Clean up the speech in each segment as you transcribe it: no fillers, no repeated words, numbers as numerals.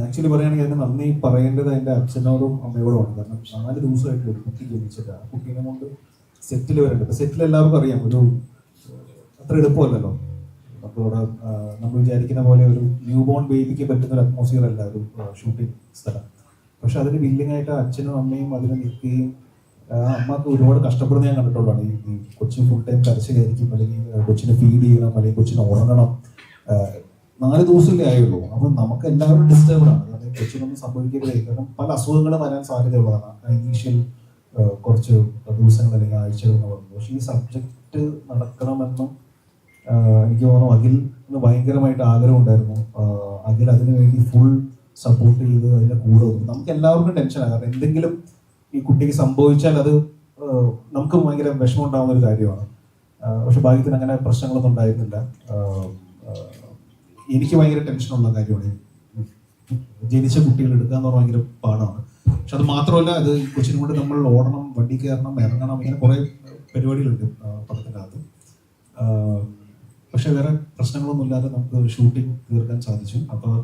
Actually പറയുകയാണെങ്കിൽ അതിന് നന്ദി പറയേണ്ടത് എൻ്റെ അച്ഛനോടും അമ്മയോടുമാണ്. കാരണം 4 ദിവസമായിട്ട് ഒരു കുട്ടി ജനിച്ചിട്ട് ആ കുട്ടീനെ കൊണ്ട് സെറ്റിൽ വരേണ്ടത്. ഇപ്പം സെറ്റിൽ എല്ലാവർക്കും അറിയാം, ഒരു അത്ര എളുപ്പമല്ലല്ലോ. നമ്മളോട് നമ്മൾ വിചാരിക്കുന്ന പോലെ ഒരു ന്യൂ ബോൺ ബേബിക്ക് പറ്റുന്ന ഒരു അറ്റ്മോസ്ഫിയർ അല്ല ഒരു ഷൂട്ടിംഗ് സ്ഥലം. പക്ഷെ അതിന് വില്ലിങ്ങായിട്ട് അച്ഛനും അമ്മയും അതിന് നിൽക്കുകയും അമ്മക്ക് ഒരുപാട് കഷ്ടപ്പെടുന്ന ഞാൻ കണ്ടിട്ടുള്ളതാണ്. ഈ കൊച്ചിന് ഫുൾ ടൈം കരച്ചിലായിരിക്കും, അല്ലെങ്കിൽ കൊച്ചിനെ ഫീഡ് ചെയ്യണം, അല്ലെങ്കിൽ കൊച്ചിനെ ഉറങ്ങണം. 4 ദിവസമല്ലേ ആയുള്ളൂ. അപ്പം നമുക്ക് എല്ലാവരും ഡിസ്റ്റർബ്ഡ് ആണ്. അതായത് കൊച്ചിനൊന്നും സംഭവിക്കരുതേ, കാരണം പല അസുഖങ്ങളും വരാൻ സാധ്യതയുള്ളതാണ് ഇനീഷ്യൽ കുറച്ച് ദിവസങ്ങൾ അല്ലെങ്കിൽ ആഴ്ചകൾ എന്ന് പറയുന്നത്. പക്ഷേ ഈ സബ്ജക്റ്റ് നടക്കണമെന്നും എനിക്ക് തോന്നുന്നു അഖിലിന് ഭയങ്കരമായിട്ട് ആഗ്രഹം ഉണ്ടായിരുന്നു. അഖിൽ അതിനു വേണ്ടി ഫുൾ സപ്പോർട്ട് ചെയ്ത് അതിൻ്റെ കൂടെ നമുക്ക് എല്ലാവർക്കും ടെൻഷനാണ്. കാരണം എന്തെങ്കിലും ഈ കുട്ടിക്ക് സംഭവിച്ചാൽ അത് നമുക്ക് ഭയങ്കര വിഷമം ഉണ്ടാകുന്ന ഒരു കാര്യമാണ്. പക്ഷെ ഭാഗ്യത്തിന് അങ്ങനെ പ്രശ്നങ്ങളൊന്നും ഉണ്ടായിരുന്നില്ല. എനിക്ക് ഭയങ്കര ടെൻഷനുള്ള കാര്യമാണ് ജനിച്ച കുട്ടികൾ എടുക്കുക എന്ന് പറഞ്ഞാൽ ഭയങ്കര പാടാണ്. പക്ഷെ അത് മാത്രമല്ല, അത് കൊച്ചിനും കൊണ്ട് നമ്മൾ ഓടണം, വണ്ടി കയറണം, ഇറങ്ങണം, ഇങ്ങനെ കുറേ പരിപാടികളുണ്ട് പടത്തിനകത്ത്. പക്ഷെ വേറെ പ്രശ്നങ്ങളൊന്നും ഇല്ലാതെ നമുക്ക് ഷൂട്ടിംഗ് തീർക്കാൻ സാധിച്ചു. അപ്പോൾ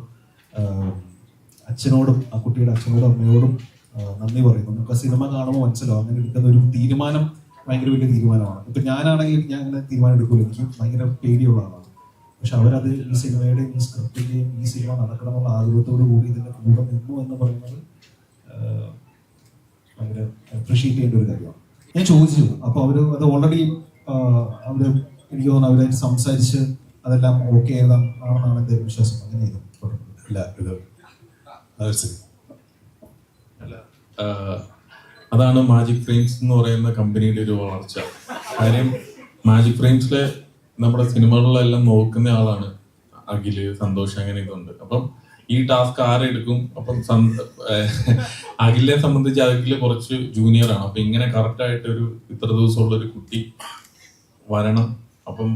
അച്ഛനോടും ആ കുട്ടിയുടെ അച്ഛനോടും അമ്മയോടും നന്ദി പറയുന്നു. നമുക്ക് ആ സിനിമ കാണുമ്പോൾ മനസ്സിലാവും അങ്ങനെ എടുക്കുന്ന ഒരു തീരുമാനം ഭയങ്കര വലിയ തീരുമാനമാണ്. ഇപ്പം ഞാനാണെങ്കിൽ ഞാൻ അങ്ങനെ തീരുമാനം എടുക്കില്ല, എനിക്ക് ഭയങ്കര പേടിയുള്ള ആളാണ്. പക്ഷെ അവരത് ഈ സിനിമയുടെയും ഈ സ്ക്രിപ്റ്റിന്റെയും ഈ സിനിമ നടക്കണമെന്നുള്ള ആഗ്രഹത്തോടു കൂടി ഇതിന്റെ കൂടെ നിന്നു എന്ന് പറയുന്നത് ഭയങ്കര അപ്രീഷിയേറ്റ് ചെയ്യേണ്ട ഒരു കാര്യമാണ്. ഞാൻ ചോദിച്ചു, അപ്പോൾ അവര് അത് ഓൾറെഡി അവര് എനിക്ക് തോന്നുന്നു അവരായിട്ട് സംസാരിച്ച് അതെല്ലാം ഓക്കെ ആണെന്നാണ് എൻ്റെ വിശ്വാസം. അങ്ങനെ അതാണ് മാജിക് ഫ്രെയിംസ് എന്ന് പറയുന്ന കമ്പനിയുടെ ഒരു വളർച്ച. കാര്യം മാജിക് ഫ്രെയിംസിലെ നമ്മുടെ സിനിമകളിലെല്ലാം നോക്കുന്ന ആളാണ് അഖില്, സന്തോഷ്, അങ്ങനെയൊക്കെ ഉണ്ട്. അപ്പം ഈ ടാസ്ക് ആരെടുക്കും? അപ്പം അഖിലിനെ സംബന്ധിച്ച് അഖില് കുറച്ച് ജൂനിയർ ആണ്. അപ്പൊ ഇങ്ങനെ കറക്റ്റ് ആയിട്ട് ഒരു ഇത്ര ദിവസമുള്ള ഒരു കുട്ടി വരണം, അപ്പം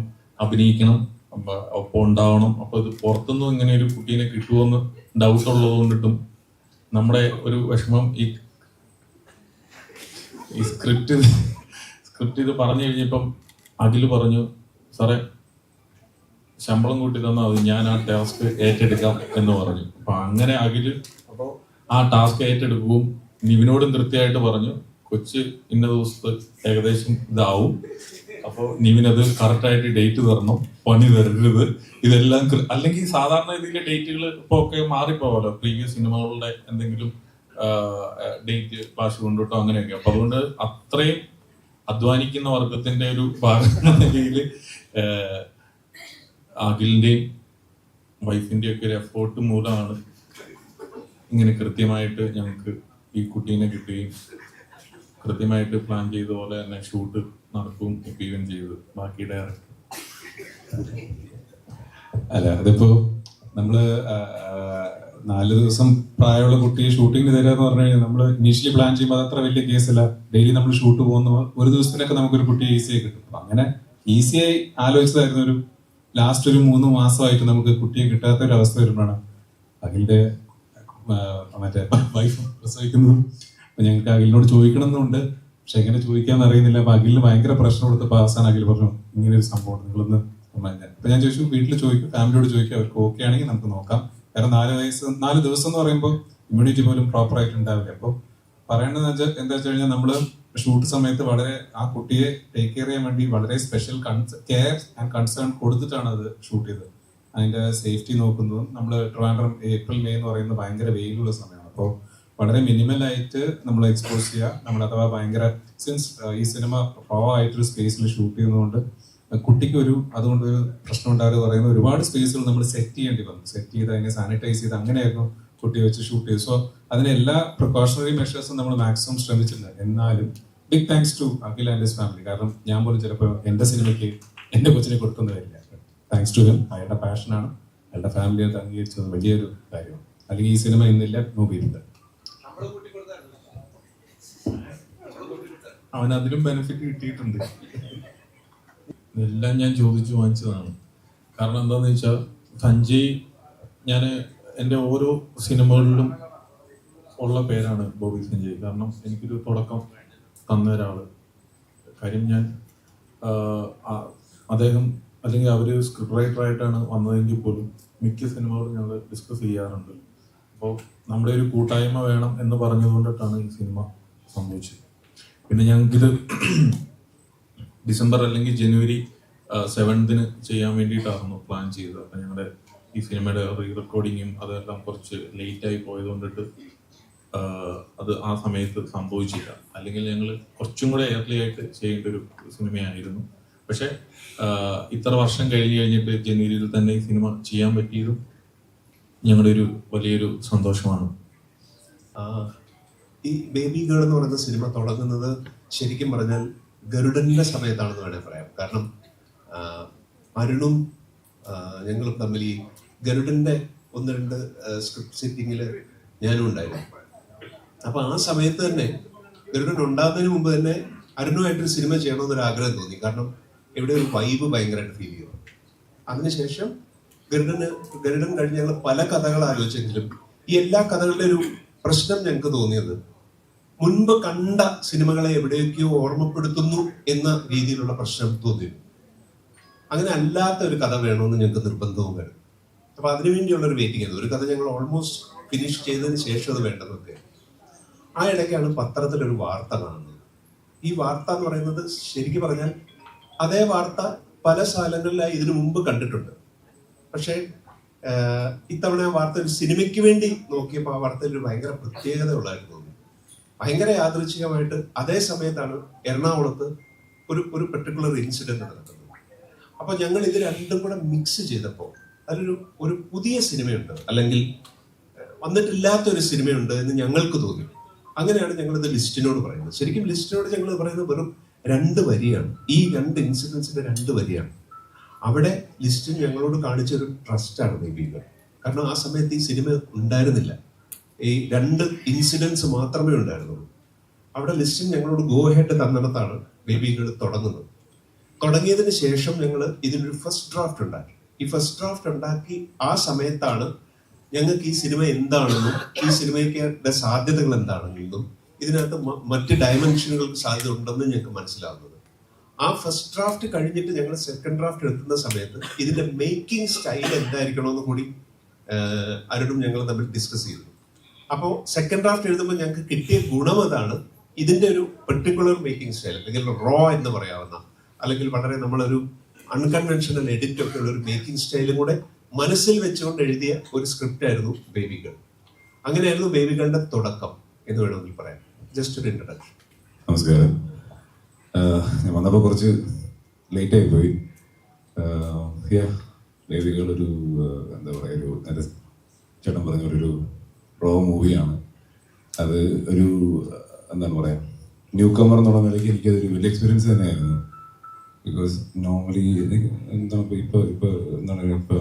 അഭിനയിക്കണം, ഒപ്പം ഉണ്ടാവണം. അപ്പൊ ഇത് പുറത്തുനിന്നും ഇങ്ങനെ ഒരു കുട്ടീനെ കിട്ടുമോന്ന് ഡൗട്ട് ഉള്ളത് കൊണ്ടിട്ടും നമ്മുടെ ഒരു വിഷമം ഈ സ്ക്രിപ്റ്റ് ഇത് പറഞ്ഞു കഴിഞ്ഞപ്പം അഖില് പറഞ്ഞു, സാറേ ശമ്പളം കൂട്ടി തന്നാൽ അത് ഞാൻ ആ ടാസ്ക് ഏറ്റെടുക്കാം എന്ന് പറഞ്ഞു. അപ്പൊ അങ്ങനെ അഖില് അപ്പോൾ ആ ടാസ്ക് ഏറ്റെടുക്കുകയും നിവിനോടും കൃത്യമായിട്ട് പറഞ്ഞു, കൊച്ച് ഇന്ന ദിവസത്തെ ഏകദേശം ഇതാവും, അപ്പോൾ നിവിനത് കറക്റ്റായിട്ട് ഡേറ്റ് തരണം, പണി തരരുത്, ഇതെല്ലാം. അല്ലെങ്കിൽ സാധാരണ ഇതിലെ ഡേറ്റുകൾ ഇപ്പോൾ ഒക്കെ മാറിപ്പോവല്ലോ, പ്രീവിയസ് സിനിമകളുടെ എന്തെങ്കിലും ഡേറ്റ് ക്ലാഷ് കൊണ്ടിട്ടോ അങ്ങനെയൊക്കെ. അപ്പൊ അതുകൊണ്ട് അത്രയും അധ്വാനിക്കുന്ന വർഗത്തിന്റെ ഒരു ഭാഗം എന്ന നിലയിൽ അഖിലിന്റെയും വൈഫിന്റെയും ഒക്കെ ഒരു എഫേർട്ട് മൂലമാണ് ഇങ്ങനെ കൃത്യമായിട്ട് ഞങ്ങൾക്ക് ഈ കുട്ടീനെ കിട്ടുകയും കൃത്യമായിട്ട് പ്ലാൻ ചെയ്ത പോലെ തന്നെ ഷൂട്ട് നടക്കുകയും ഒപ്പിയുകയും ചെയ്തത്. ബാക്കി ഡയറക്ടർ അല്ല, അതിപ്പോ നമ്മള് 4 ദിവസം പ്രായമുള്ള കുട്ടിയെ ഷൂട്ടിങ്ങിന് തരാന്ന് പറഞ്ഞു കഴിഞ്ഞാൽ നമ്മൾ ഇനീഷ്യലി പ്ലാൻ ചെയ്യുമ്പോൾ അതത്ര വലിയ കേസല്ല. ഡെയിലി നമ്മൾ ഷൂട്ട് പോകുന്ന ഒരു ദിവസത്തിനൊക്കെ നമുക്കൊരു കുട്ടിയെ ഈസിയായി കിട്ടും. അപ്പൊ അങ്ങനെ ഈസിയായി ആലോചിച്ചതായിരുന്നു. ഒരു ലാസ്റ്റ് ഒരു 3 മാസമായിട്ട് നമുക്ക് കുട്ടിയെ കിട്ടാത്ത ഒരു അവസ്ഥ വരുമ്പോഴാണ് അഖിലിന്റെ മറ്റേ വൈഫ് പ്രസവിക്കുന്നതും. അപ്പൊ ഞങ്ങൾക്ക് അഖിലിനോട് ചോദിക്കണം എന്നുണ്ട്, പക്ഷെ എങ്ങനെ ചോദിക്കാന്ന് അറിയുന്നില്ല. അപ്പൊ അഖിലിന് ഭയങ്കര പ്രശ്നം കൊടുത്തപ്പോൾ അവസാനം അഖിൽ പറഞ്ഞു, ഇങ്ങനെ ഒരു സംഭവം നിങ്ങളൊന്ന്. അപ്പൊ ഞാൻ ചോദിച്ചു, വീട്ടിൽ ചോദിക്കും, ഫാമിലിയോട് ചോദിക്കും, അവർക്ക് ഓക്കെ ആണെങ്കിൽ നമുക്ക് നോക്കാം. കാരണം 4 ദിവസം എന്ന് പറയുമ്പോൾ ഇമ്മ്യൂണിറ്റി പോലും പ്രോപ്പർ ആയിട്ട് ഉണ്ടാവില്ല. അപ്പോൾ പറയേണ്ടത് എന്താ വെച്ച് കഴിഞ്ഞാൽ നമ്മള് ഷൂട്ട് സമയത്ത് വളരെ ആ കുട്ടിയെ ടേക്ക് കെയർ ചെയ്യാൻ വേണ്ടി വളരെ സ്പെഷ്യൽ കെയർ ആൻഡ് കൺസേൺ കൊടുത്തിട്ടാണ് അത് ഷൂട്ട് ചെയ്തത്. അതിന്റെ സേഫ്റ്റി നോക്കുന്നതും നമ്മൾ ട്രിവാൻഡ്രം ഏപ്രിൽ മെയ് എന്ന് പറയുന്നത് ഭയങ്കര വെയിലുള്ള സമയമാണ്. അപ്പോൾ വളരെ മിനിമലായിട്ട് നമ്മൾ എക്സ്പോസ് ചെയ്യുക. നമ്മൾ അഥവാ ഭയങ്കര സിൻസ് ഈ സിനിമ റോ ആയിട്ടൊരു സ്പേസിൽ ഷൂട്ട് ചെയ്യുന്നതുകൊണ്ട് കുട്ടിക്ക് അതുകൊണ്ട് ഒരു പ്രശ്നം ഉണ്ടാകുക പറയുന്ന ഒരുപാട് സ്പേസുകൾ നമ്മൾ സെറ്റ് ചെയ്യേണ്ടി വന്നു. സെറ്റ് ചെയ്ത് അതിനെ സാനിറ്റൈസ് ചെയ്ത് അങ്ങനെയായിരുന്നു കുട്ടിയെ വെച്ച് ഷൂട്ട് ചെയ്തു. സോ അതിന് എല്ലാ പ്രിക്കോഷണറി മെഷേഴ്സും നമ്മൾ മാക്സിമം ശ്രമിച്ചിട്ടുണ്ട്. എന്നാലും big thanks to Akhil and his family. കാരണം ഞാൻ പോലും ചിലപ്പോൾ എന്റെ സിനിമയ്ക്ക് എന്റെ കൊച്ചിനെ കൊടുത്തൊന്നും വരില്ല. Thanks to him. അയാളുടെ പാഷനാണ്, അയാളുടെ ഫാമിലിയെ അംഗീകരിച്ചത് വലിയൊരു കാര്യമാണ്. അല്ലെങ്കിൽ ഈ സിനിമ ഇന്നില്ല, മൂവിയില്ല. അവൻ അതിലും ബെനിഫിറ്റ് കിട്ടിയിട്ടുണ്ട്. ഇതെല്ലാം ഞാൻ ചോദിച്ചു വാങ്ങിച്ചതാണ്. കാരണം എന്താണെന്ന് വെച്ചാൽ സഞ്ജയ്, ഞാൻ എൻ്റെ ഓരോ സിനിമകളിലും ഉള്ള പേരാണ് ബോബി സഞ്ജയ്. കാരണം എനിക്കൊരു തുടക്കം തന്ന ഒരാൾ. കാര്യം ഞാൻ അദ്ദേഹം അല്ലെങ്കിൽ അവർ സ്ക്രിപ്റ്റ് റൈറ്ററായിട്ടാണ് വന്നതെങ്കിൽ പോലും മിക്ക സിനിമകളും ഞങ്ങൾ ഡിസ്കസ് ചെയ്യാറുണ്ട്. അപ്പോൾ നമ്മുടെ ഒരു കൂട്ടായ്മ വേണം എന്ന് പറഞ്ഞുകൊണ്ടിട്ടാണ് ഈ സിനിമ സംഭവിച്ചത്. പിന്നെ ഞങ്ങൾക്കിത് ഡിസംബർ അല്ലെങ്കിൽ ജനുവരി 7th ചെയ്യാൻ വേണ്ടിയിട്ടായിരുന്നു പ്ലാൻ ചെയ്തത്. അപ്പം ഞങ്ങളുടെ ഈ സിനിമയുടെ റീ റെക്കോർഡിങ്ങും അതെല്ലാം കുറച്ച് ലേറ്റായി പോയതുകൊണ്ടിട്ട് അത് ആ സമയത്ത് സംഭവിച്ചില്ല. അല്ലെങ്കിൽ ഞങ്ങൾ കുറച്ചും കൂടെ ഏർലി ആയിട്ട് ചെയ്യേണ്ട ഒരു സിനിമയായിരുന്നു. പക്ഷെ ഇത്ര വർഷം കഴിഞ്ഞിട്ട് ജനുവരിയിൽ തന്നെ ഈ സിനിമ ചെയ്യാൻ പറ്റിയതും ഞങ്ങളുടെ ഒരു വലിയൊരു സന്തോഷമാണ്. ഈ ബേബി ഗേൾ എന്ന് പറയുന്ന സിനിമ തുടങ്ങുന്നത് ശരിക്കും പറഞ്ഞാൽ ഗരുഡന്റെ സമയത്താണെന്ന് വേണേൽ പറയാം. കാരണം അരുണും ഞങ്ങളും തമ്മിൽ ഈ ഗരുഡന്റെ 1-2 സ്ക്രിപ്റ്റ് സെറ്റിങ്ങിൽ ഞാനും ഉണ്ടായിരുന്നു. അപ്പൊ ആ സമയത്ത് തന്നെ ഗരുഡൻ ഉണ്ടാകുന്നതിന് മുമ്പ് തന്നെ അരുണുമായിട്ടൊരു സിനിമ ചെയ്യണമെന്നൊരു ആഗ്രഹം തോന്നി. കാരണം ഇവിടെ ഒരു വൈബ് ഭയങ്കരമായിട്ട് ഫീൽ ചെയ്തു. അതിനുശേഷം ഗരുഡൻ കഴിഞ്ഞ് ഞങ്ങൾ പല കഥകൾ ആലോചിച്ചെങ്കിലും ഈ എല്ലാ കഥകളുടെ ഒരു പ്രശ്നം ഞങ്ങൾക്ക് തോന്നിയത് മുൻപ് കണ്ട സിനിമകളെ എവിടെയൊക്കെയോ ഓർമ്മപ്പെടുത്തുന്നു എന്ന രീതിയിലുള്ള പ്രശ്നം തോന്നിയിരുന്നു. അങ്ങനെ അല്ലാത്ത ഒരു കഥ വേണമെന്ന് ഞങ്ങൾക്ക് നിർബന്ധവും വരും. അപ്പൊ അതിനുവേണ്ടിയുള്ള ഒരു വെയിറ്റിംഗ് ആയിരുന്നു. ഒരു കഥ ഞങ്ങൾ ഓൾമോസ്റ്റ് ഫിനിഷ് ചെയ്തതിന് ശേഷം അത് വേണ്ടതൊക്കെ. ആ ഇടയ്ക്കാണ് പത്രത്തിലൊരു വാർത്ത കാണുന്നത്. ഈ വാർത്ത എന്ന് പറയുന്നത് ശരിക്കും പറഞ്ഞാൽ അതേ വാർത്ത പല സ്ഥലങ്ങളിലായി ഇതിനു മുമ്പ് കണ്ടിട്ടുണ്ട്. പക്ഷേ ഇത്തവണ ആ വാർത്ത ഒരു സിനിമയ്ക്ക് വേണ്ടി നോക്കിയപ്പോൾ ആ വാർത്തയിൽ ഒരു ഭയങ്കര പ്രത്യേകത ഉള്ളതായിട്ട് തോന്നി. ഭയങ്കര യാദൃച്ഛികമായിട്ട് അതേ സമയത്താണ് എറണാകുളത്ത് ഒരു പെർട്ടിക്കുലർ ഇൻസിഡന്റ് നടക്കുന്നത്. അപ്പൊ ഞങ്ങൾ ഇത് രണ്ടും കൂടെ മിക്സ് ചെയ്തപ്പോൾ ഒരു പുതിയ സിനിമയുണ്ട്, അല്ലെങ്കിൽ വന്നിട്ടില്ലാത്ത ഒരു സിനിമയുണ്ട് എന്ന് ഞങ്ങൾക്ക് തോന്നി. അങ്ങനെയാണ് ഞങ്ങളിത് ലിസ്റ്റിനോട് പറയുന്നത്. ശരിക്കും ലിസ്റ്റിനോട് ഞങ്ങൾ പറയുന്നത് വെറും 2 വരിയാണ്. ഈ 2 ഇൻസിഡൻസിന്റെ 2 വരിയാണ്. അവിടെ ലിസ്റ്റിന് ഞങ്ങളോട് കാണിച്ചൊരു ട്രസ്റ്റാണ് ബേബികൾ. കാരണം ആ സമയത്ത് ഈ സിനിമ ഉണ്ടായിരുന്നില്ല, ഈ 2 ഇൻസിഡൻസ് മാത്രമേ ഉണ്ടായിരുന്നുള്ളൂ. അവിടെ ലിസ്റ്റിന് ഞങ്ങളോട് ഗോ ഹെഡ് തന്നിടത്താണ് ബേബികൾ തുടങ്ങുന്നത്. തുടങ്ങിയതിന് ശേഷം ഞങ്ങൾ ഇതിനൊരു ഫസ്റ്റ് ഡ്രാഫ്റ്റ് ഉണ്ടാക്കി. ഈ ഫസ്റ്റ് ഡ്രാഫ്റ്റ് ഉണ്ടാക്കി ആ സമയത്താണ് ഞങ്ങൾക്ക് ഈ സിനിമ എന്താണെന്നും ഈ സിനിമയ്ക്ക് സാധ്യതകൾ എന്താണെന്നും ഇതിനകത്ത് മറ്റ് ഡയമെൻഷനുകൾക്ക് സാധ്യത ഉണ്ടെന്നും ഞങ്ങൾക്ക് മനസ്സിലാവുന്നത്. ആ ഫസ്റ്റ് ഡ്രാഫ്റ്റ് കഴിഞ്ഞിട്ട് ഞങ്ങൾ സെക്കൻഡ് ഡ്രാഫ്റ്റ് എത്തുന്ന സമയത്ത് ഇതിന്റെ മേക്കിംഗ് സ്റ്റൈൽ എന്തായിരിക്കണമെന്ന് കൂടി അരുണും ഞങ്ങൾ തമ്മിൽ ഡിസ്കസ് ചെയ്തു. അപ്പോൾ സെക്കൻഡ് ഡ്രാഫ്റ്റ് എഴുതുമ്പോൾ ഞങ്ങൾക്ക് കിട്ടിയ ഗുണം അതാണ്. ഇതിന്റെ ഒരു പെർട്ടിക്കുലർ മേക്കിംഗ് സ്റ്റൈൽ, അല്ലെങ്കിൽ റോ എന്ന് പറയാവുന്ന, അല്ലെങ്കിൽ വളരെ നമ്മളൊരു അൺകൺവെൻഷണൽ എഡിറ്റ് ഒക്കെ ഉള്ള ഒരു മേക്കിംഗ് സ്റ്റൈലും കൂടെ മനസ്സിൽ വെച്ചുകൊണ്ട് എഴുതിയ ഒരു സ്ക്രിപ്റ്റ് ആയിരുന്നു ബേബികൾ. അങ്ങനെയായിരുന്നു ബേബികളുടെ തുടക്കം എന്ന് വേണമെങ്കിൽ പറയാം. ജസ്റ്റ് ഒരു ഇൻട്രഡക്ഷൻ. നമസ്കാരം. ഞാൻ വന്നപ്പോൾ കുറച്ച് ലേറ്റ് ആയി പോയി. ബേബികൾ ഒരു എന്താ പറയുക, ഒരു ചേട്ടൻ പറഞ്ഞ ഒരു റോ മൂവിയാണ്. അത് ഒരു എന്താണ് പറയാ, ന്യൂ കമർ എന്നുള്ള നിലയ്ക്ക് എനിക്കതൊരു വലിയ എക്സ്പീരിയൻസ് തന്നെയായിരുന്നു. ബിക്കോസ് നോർമലി എന്താണ് ഇപ്പൊ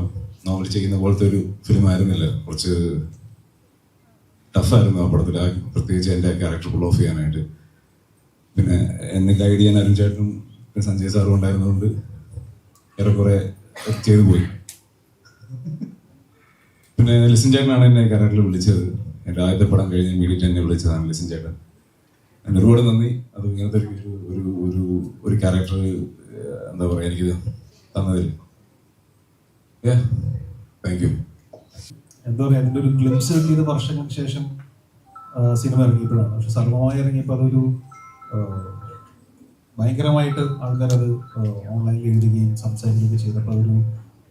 നോർമലി ചെയ്യുന്ന പോലത്തെ ഒരു ഫിലിം ആയിരുന്നില്ല. കുറച്ച് ടഫായിരുന്നു ആ പടത്തിൽ, പ്രത്യേകിച്ച് എൻ്റെ ക്യാരക്ടർ പുൾ ഓഫ് ചെയ്യാനായിട്ട്. പിന്നെ എന്നെ ഗൈഡ് ചെയ്യാൻ അരുൺ ചേട്ടനും സഞ്ജയ് സാറും ഉണ്ടായിരുന്നതുകൊണ്ട് ഏറെക്കുറെ ചെയ്തു പോയി. പിന്നെ ലിസൺ ചേട്ടനാണ് എന്നെ ക്യാരക്ടറിൽ വിളിച്ചത്. എൻ്റെ ആദ്യത്തെ പടം കഴിഞ്ഞ് ഇമ്മീഡിയറ്റ് എന്നെ വിളിച്ചതാണ് ലിസൺ ചേട്ടൻ. എൻ്റെ ഒരുപാട് നന്ദി. അത് ഇങ്ങനത്തെ ഒരു ക്യാരക്ടർ എന്താ പറയുക എനിക്കിത് തന്നതിൽ. Thank you. എന്താ പറയുക, അതിൻ്റെ ഒരു ഗ്ലിംസ് കിട്ടിയത് വർഷങ്ങൾക്ക് ശേഷം സിനിമ ഇറങ്ങിയപ്പോഴാണ്. പക്ഷെ സർവമായി ഇറങ്ങിയപ്പോൾ അതൊരു ഭയങ്കരമായിട്ട് ആൾക്കാരത് ഓൺലൈനിൽ എഴുതുകയും സംസാരിക്കുകയും ചെയ്തപ്പോൾ അതൊരു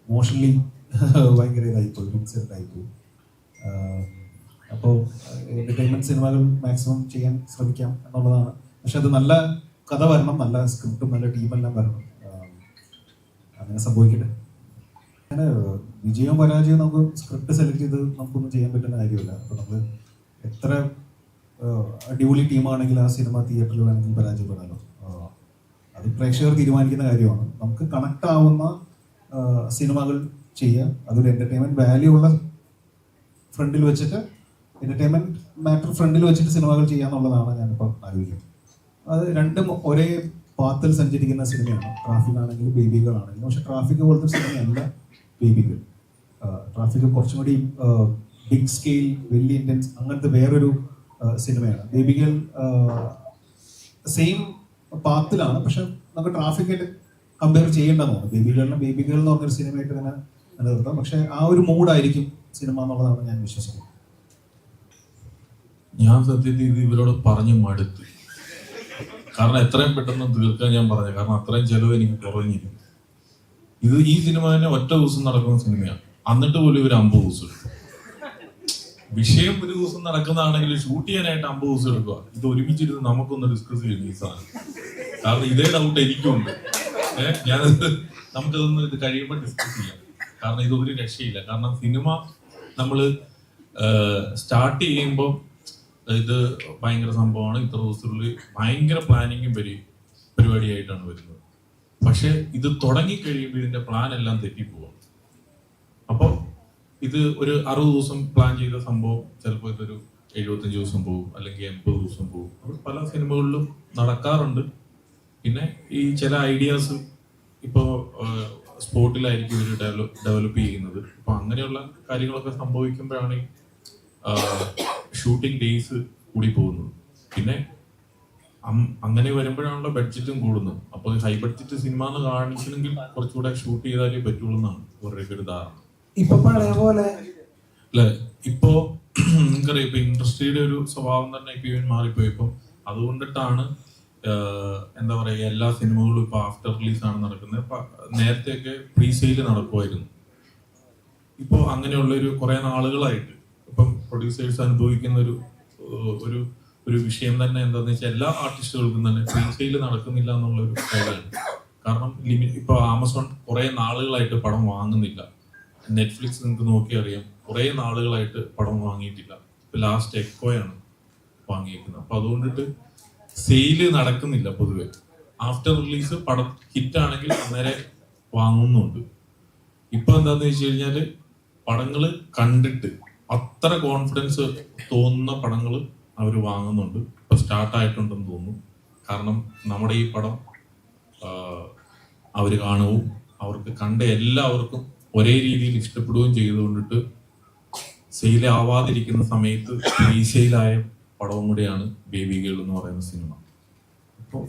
ഇമോഷണലി ഭയങ്കര ഇതായിപ്പോയി, ഇൻസിഡൻ്റ് ആയിപ്പോയി. അപ്പോൾ എൻ്റർടൈൻമെൻറ്റ് സിനിമകൾ മാക്സിമം ചെയ്യാൻ ശ്രമിക്കാം എന്നുള്ളതാണ്. പക്ഷെ അത് നല്ല കഥ വരണം, നല്ല സ്ക്രിപ്റ്റും നല്ല ടീമെല്ലാം വരണം. അങ്ങനെ സംഭവിക്കട്ടെ. അങ്ങനെ വിജയവും പരാജയവും നമുക്ക് സ്ക്രിപ്റ്റ് സെലക്ട് ചെയ്ത് നമുക്കൊന്നും ചെയ്യാൻ പറ്റുന്ന കാര്യമില്ല. അപ്പോൾ നമ്മൾ എത്ര അടിപൊളി ടീമാണെങ്കിൽ ആ സിനിമ തിയേറ്ററിൽ വേണമെങ്കിൽ പരാജയപ്പെടാമല്ലോ. അത് പ്രേക്ഷകർ തീരുമാനിക്കുന്ന കാര്യമാണ്. നമുക്ക് കണക്ട് ആവുന്ന സിനിമകൾ ചെയ്യുക, അതൊരു എൻ്റർടൈൻമെൻറ്റ് വാല്യൂ ഉള്ള ഫ്രണ്ടിൽ വെച്ചിട്ട്, എൻ്റർടൈൻമെൻറ്റ് മാറ്റർ ഫ്രണ്ടിൽ വെച്ചിട്ട് സിനിമകൾ ചെയ്യാന്നുള്ളതാണ് ഞാനിപ്പോൾ ആലോചിക്കുന്നത്. അത് രണ്ടും ഒരേ പാത്തിൽ സഞ്ചരിക്കുന്ന സിനിമയാണ്. ട്രാഫിക് ആണെങ്കിലും ബേബികളാണെങ്കിലും. പക്ഷെ ട്രാഫിക് പോലത്തെ സിനിമയല്ല ബേബികൾ. ട്രാഫിക് കുറച്ചും കൂടി ബിഗ് സ്കെയിൽ, വലിയ ഇൻറ്റൻസ്, അങ്ങനത്തെ വേറൊരു സിനിമയാണ്. ബേബികൾ സെയിം പാത്തിലാണ്, പക്ഷെ നമുക്ക് ട്രാഫിക്കായിട്ട് കമ്പയർ ചെയ്യേണ്ടതാണ്. ബേബികൾ എന്ന് പറഞ്ഞൊരു സിനിമയായിട്ട് തന്നെ നിലനിർത്താം. പക്ഷെ ആ ഒരു മൂഡായിരിക്കും സിനിമ എന്നുള്ളതാണ് ഞാൻ വിശ്വസിക്കുന്നത്. ഞാൻ സത്യത്തിൽ ഇത് ഇവരോട് പറഞ്ഞു മടുത്ത്. കാരണം എത്രയും പെട്ടെന്ന് തീർക്കാൻ ഞാൻ പറഞ്ഞു. കാരണം അത്രയും ചെലവ് എനിക്ക് കുറഞ്ഞിരുന്നു. ഈ സിനിമ തന്നെ ഒറ്റ ദിവസം നടക്കുന്ന സിനിമയാണ്. എന്നിട്ട് പോലും ഇവർ 50 ദിവസം എടുക്കും. വിഷയം ഒരു ദിവസം നടക്കുന്നതാണെങ്കിൽ ഷൂട്ട് ചെയ്യാനായിട്ട് 50 ദിവസം എടുക്കുക. ഇത് ഒരുമിച്ചിരുന്ന് നമുക്കൊന്ന് ഡിസ്കസ് ചെയ്യുന്നു ഈ സാധനം. കാരണം ഇതേ ഡൗട്ട് എനിക്കുണ്ട്. ഞാനത് നമുക്കതൊന്ന് ഇത് കഴിയുമ്പോൾ ഡിസ്കസ് ചെയ്യാം. കാരണം ഇതൊരു രക്ഷയില്ല. കാരണം സിനിമ നമ്മള് സ്റ്റാർട്ട് ചെയ്യുമ്പോൾ ഇത് ഭയങ്കര സംഭവമാണ്. ഇത്ര ദിവസത്തിനുള്ളിൽ ഭയങ്കര പ്ലാനിങ്ങും പരിപാടിയായിട്ടാണ് വരുന്നത്. പക്ഷെ ഇത് തുടങ്ങിക്കഴിയുമ്പോൾ ഇതിന്റെ പ്ലാൻ എല്ലാം തെറ്റിപ്പോവാം. അപ്പോൾ ഇത് ഒരു 60 ദിവസം പ്ലാൻ ചെയ്ത സംഭവം ചിലപ്പോൾ ഇതൊരു 75 ദിവസം പോകും, അല്ലെങ്കിൽ 80 ദിവസം പോകും. അത് പല സിനിമകളിലും നടക്കാറുണ്ട്. പിന്നെ ഈ ചില ഐഡിയാസ് ഇപ്പോൾ സ്പോട്ടിലായിരിക്കും ഇവർ ഡെവലപ്പ് ചെയ്യുന്നത്. അപ്പൊ അങ്ങനെയുള്ള കാര്യങ്ങളൊക്കെ സംഭവിക്കുമ്പോഴാണ് ഷൂട്ടിംഗ് ഡേയ്സ് കൂടി പോകുന്നത്. പിന്നെ അങ്ങനെ വരുമ്പോഴാണല്ലോ ബഡ്ജറ്റും കൂടുന്നത്. അപ്പൊ ഹൈ ബഡ്ജറ്റ് സിനിമ എന്ന് കാണിക്കണമെങ്കിൽ കുറച്ചുകൂടെ ഷൂട്ട് ചെയ്താലേ പറ്റുള്ളൂ എന്നാണ് അവരുടെയൊക്കെ ഒരു ധാരണ. ഇപ്പൊ പഴയ പോലെ അല്ലെ? ഇപ്പോ നിങ്ങൾക്കറിയാം, ഇപ്പൊ ഇൻഡസ്ട്രിയുടെ ഒരു സ്വഭാവം തന്നെ ഇപ്പൊ ഇവൻ മാറിപ്പോയി. ഇപ്പം അതുകൊണ്ടിട്ടാണ് എന്താ പറയുക, എല്ലാ സിനിമകളും ഇപ്പൊ ആഫ്റ്റർ റിലീസ് ആണ് നടക്കുന്നത്. നേരത്തെയൊക്കെ പ്രീ സെയിൽ നടക്കുമായിരുന്നു. ഇപ്പോ അങ്ങനെയുള്ള ഒരു കുറെ നാളുകളായിട്ട് ഇപ്പം പ്രൊഡ്യൂസേഴ്സ് അനുഭവിക്കുന്ന ഒരു വിഷയം തന്നെ എന്താന്ന് വെച്ചാൽ എല്ലാ ആർട്ടിസ്റ്റുകൾക്കും തന്നെ പ്രീ സെയിൽ നടക്കുന്നില്ല എന്നുള്ള ഒരു കാര്യമാണ്. കാരണം ഇപ്പൊ ആമസോൺ കുറെ നാളുകളായിട്ട് പടം വാങ്ങുന്നില്ല. നെറ്റ്ഫ്ലിക്സ് നിങ്ങൾക്ക് നോക്കി അറിയാം, കുറെ നാളുകളായിട്ട് പടം വാങ്ങിയിട്ടില്ല. ഇപ്പൊ ലാസ്റ്റ് എക്കോയാണ് വാങ്ങിയിരിക്കുന്നത്. അപ്പൊ അതുകൊണ്ടിട്ട് സെയില് നടക്കുന്നില്ല പൊതുവെ. ആഫ്റ്റർ റിലീസ് പടം ഹിറ്റ് ആണെങ്കിൽ അന്നേരം വാങ്ങുന്നുണ്ട്. ഇപ്പൊ എന്താന്ന് വെച്ച് കഴിഞ്ഞാല് പടങ്ങള് കണ്ടിട്ട് അത്ര കോൺഫിഡൻസ് തോന്നുന്ന പടങ്ങൾ അവർ വാങ്ങുന്നുണ്ട്. ഇപ്പൊ സ്റ്റാർട്ടായിട്ടുണ്ടെന്ന് തോന്നുന്നു. കാരണം നമ്മുടെ ഈ പടം അവർ കാണുകയും അവർക്ക് കണ്ട എല്ലാവർക്കും ഒരേ രീതിയിൽ ഇഷ്ടപ്പെടുകയും ചെയ്തുകൊണ്ടിട്ട് സെയിലാവാതിരിക്കുന്ന സമയത്ത് റീസെയിലായ പടവും കൂടിയാണ് ബേബി ഗേൾ എന്ന് പറയുന്ന സിനിമ. അപ്പോൾ